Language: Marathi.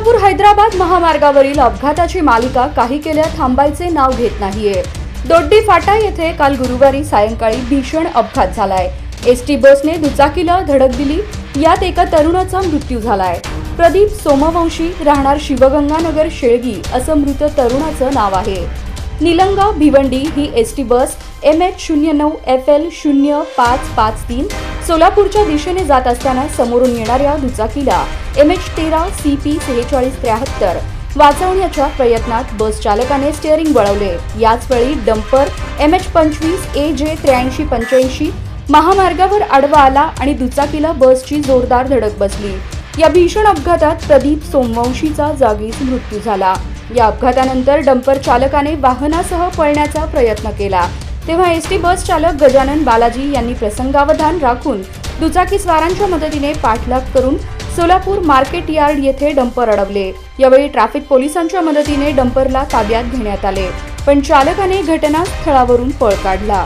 सोलापूर हैदराबाद महामार्गावरील अपघाताची मालिका काही केल्या थांबायचे नाव घेत नाहीये। दोड्डी फाटा येथे काल गुरुवारी सायंकाळी भीषण अपघात झालाय। एसटी बसने दुचाकीला धडक दिली, यात एका तरुणाचा मृत्यू झालाय। प्रदीप सोमवंशी, राहणार शिवगंगानगर शेळगी असं मृत तरुणाचं नाव आहे। निलंगा भिवंडी ही एसटी बस MH09 FL 0553 सोलापूरच्या दिशेने जात असताना समोरून येणाऱ्या दुचाकीला MH13 CP 4673 वाचवण्याच्या प्रयत्नात बस चालकाने स्टीअरिंग वळवले। याच वेळी डंपर MH25 AJ 8385 महामार्गावर आडवा आला आणि दुचाकीला बसची जोरदार धडक बसली। या भीषण अपघातात प्रदीप सोमवंशीचा जागीच मृत्यू झाला। या अपघातानंतर डंपर चालकाने वाहनासह पळण्याचा प्रयत्न केला, तेव्हा एसटी बस चालक गजानन बालाजी यांनी प्रसंगावधान राखून दुचाकी स्वारांच्या मदतीने पाठलाग करून सोलापूर मार्केट यार्ड येथे डंपर अडवले। यावेळी ट्रॅफिक पोलिसांच्या मदतीने डंपरला ताब्यात घेण्यात आले, पण चालकाने घटनास्थळावरून पळ काढला।